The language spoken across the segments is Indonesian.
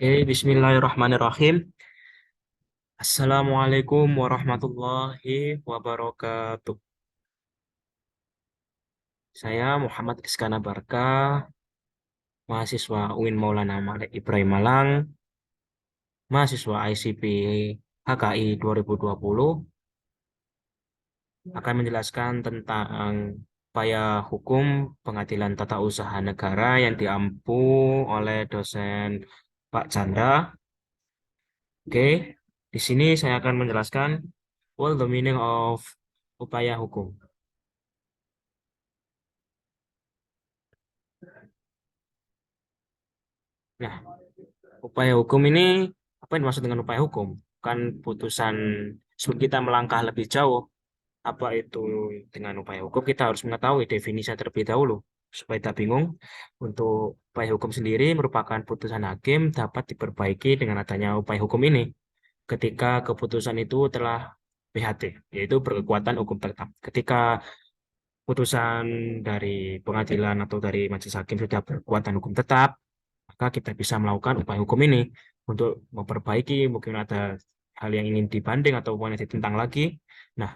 Bismillahirrahmanirrahim. Assalamualaikum warahmatullahi wabarakatuh. Saya Muhammad Iskana Barka, mahasiswa UIN Maulana Malik Ibrahim Malang, mahasiswa ICP HKI 2020, akan menjelaskan tentang upaya hukum Pengadilan Tata Usaha Negara yang diampu oleh dosen Pak Chandra. Oke, di sini saya akan menjelaskan what the meaning of upaya hukum. Nah, upaya hukum ini, apa yang dimaksud dengan upaya hukum? Kan putusan sebelum kita melangkah lebih jauh, apa itu dengan upaya hukum, kita harus mengetahui definisi terlebih dahulu. Supaya tidak bingung, untuk upaya hukum sendiri merupakan putusan hakim dapat diperbaiki dengan adanya upaya hukum ini. Ketika keputusan itu telah PHT, yaitu berkekuatan hukum tetap. Ketika putusan dari pengadilan atau dari majelis hakim sudah berkekuatan hukum tetap, maka kita bisa melakukan upaya hukum ini untuk memperbaiki, mungkin ada hal yang ingin dibanding atau mau ditentang lagi. Nah,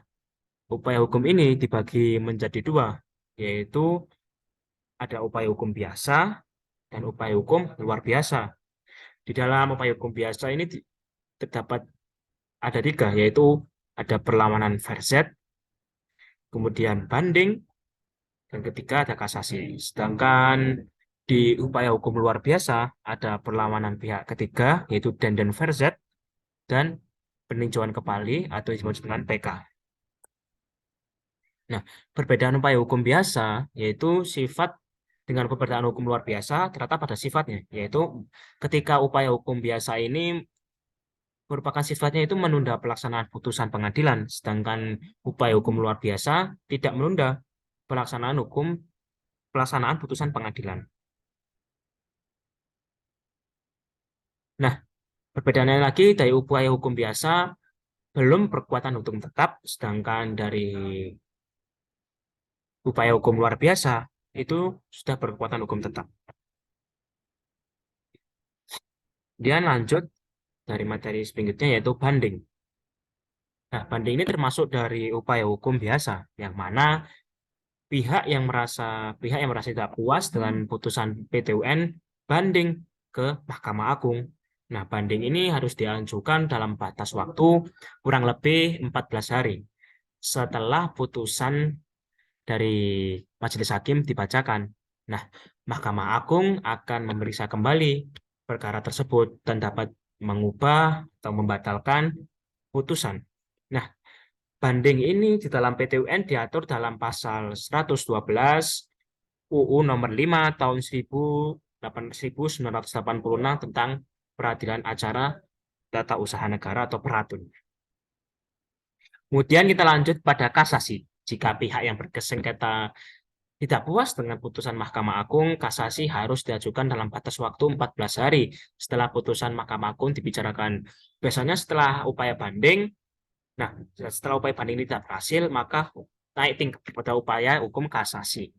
upaya hukum ini dibagi menjadi dua, yaitu ada upaya hukum biasa dan upaya hukum luar biasa. Di dalam upaya hukum biasa ini terdapat ada tiga, yaitu ada perlawanan verzet, kemudian banding, dan ketiga ada kasasi. Sedangkan di upaya hukum luar biasa ada perlawanan pihak ketiga, yaitu denden verzet, dan peninjauan kembali atau disebut dengan PK. Nah, perbedaan upaya hukum biasa yaitu sifat dengan perbedaan hukum luar biasa ternyata pada sifatnya, yaitu ketika upaya hukum biasa ini merupakan sifatnya itu menunda pelaksanaan putusan pengadilan, sedangkan upaya hukum luar biasa tidak menunda pelaksanaan putusan pengadilan. Nah, perbedaannya lagi dari upaya hukum biasa belum berkekuatan hukum tetap, sedangkan dari upaya hukum luar biasa itu sudah berkekuatan hukum tetap. Dia lanjut dari materi selanjutnya yaitu banding. Nah, banding ini termasuk dari upaya hukum biasa, yang mana pihak yang merasa tidak puas dengan putusan PT UN banding ke Mahkamah Agung. Nah, banding ini harus diajukan dalam batas waktu kurang lebih 14 hari setelah putusan dari majelis hakim dibacakan. Nah, Mahkamah Agung akan memeriksa kembali perkara tersebut dan dapat mengubah atau membatalkan putusan. Nah, banding ini di dalam PT UN diatur dalam pasal 112 UU nomor 5 tahun 1986 tentang peradilan acara tata usaha negara atau Peratun. Kemudian kita lanjut pada kasasi. Jika pihak yang bersengketa tidak puas dengan putusan Mahkamah Agung, kasasi harus diajukan dalam batas waktu 14 hari setelah putusan Mahkamah Agung dibicarakan. Biasanya setelah upaya banding, nah setelah upaya banding tidak berhasil, maka naik tingkat pada upaya hukum kasasi.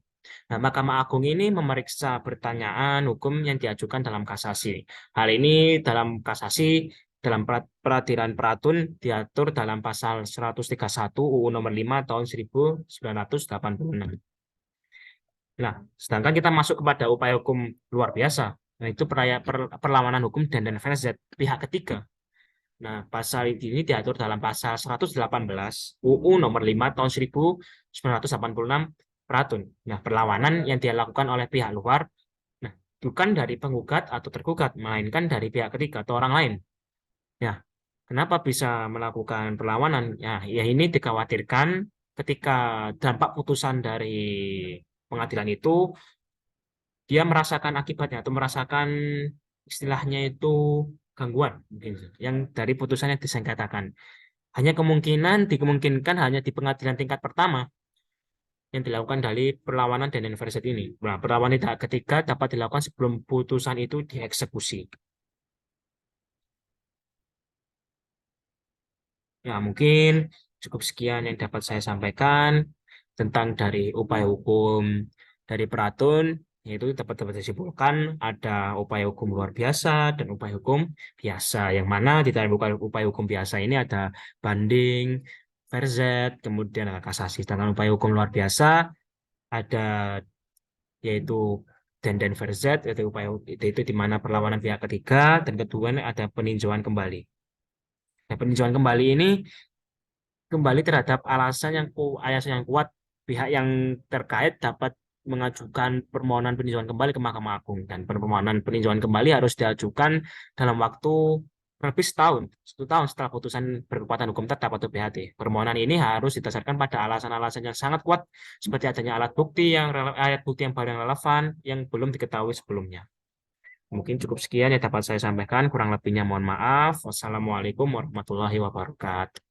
Nah, Mahkamah Agung ini memeriksa pertanyaan hukum yang diajukan dalam kasasi. Hal ini dalam kasasi dalam peradilan Peratun diatur dalam pasal 131 UU nomor 5 tahun 1986. Nah, sedangkan kita masuk kepada upaya hukum luar biasa, nah itu perlawanan hukum dan verzet pihak ketiga. Nah, pasal ini diatur dalam pasal 118 UU nomor 5 tahun 1986 Peratun. Nah, perlawanan yang dilakukan oleh pihak luar, nah, bukan dari penggugat atau tergugat, melainkan dari pihak ketiga atau orang lain. Ya, kenapa bisa melakukan perlawanan? Ya ini dikhawatirkan ketika dampak putusan dari pengadilan itu dia merasakan akibatnya atau merasakan istilahnya itu gangguan mungkin yang dari putusan yang disengketakan. Hanya dimungkinkan hanya di pengadilan tingkat pertama yang dilakukan dari perlawanan dan universitas ini. Nah, perlawanan tingkat ketiga dapat dilakukan sebelum putusan itu dieksekusi. Ya, mungkin cukup sekian yang dapat saya sampaikan tentang dari upaya hukum dari Peratun. Yaitu dapat disimpulkan ada upaya hukum luar biasa dan upaya hukum biasa. Yang mana di dalam upaya hukum biasa ini ada banding, verzet, kemudian ada kasasi. Sedangkan upaya hukum luar biasa ada yaitu dan verzet, yaitu upaya itu di mana perlawanan pihak ketiga, dan kedua ada peninjauan kembali. Nah, peninjauan kembali ini kembali terhadap alasan yang kuat, pihak yang terkait dapat mengajukan permohonan peninjauan kembali ke Mahkamah Agung, dan permohonan peninjauan kembali harus diajukan dalam waktu lebih setahun, 1 tahun setelah putusan berkekuatan hukum tetap atau BHT. Permohonan ini harus didasarkan pada alasan-alasan yang sangat kuat, seperti adanya alat bukti yang baru yang relevan yang belum diketahui sebelumnya. Mungkin cukup sekian yang dapat saya sampaikan, kurang lebihnya mohon maaf. Wassalamualaikum warahmatullahi wabarakatuh.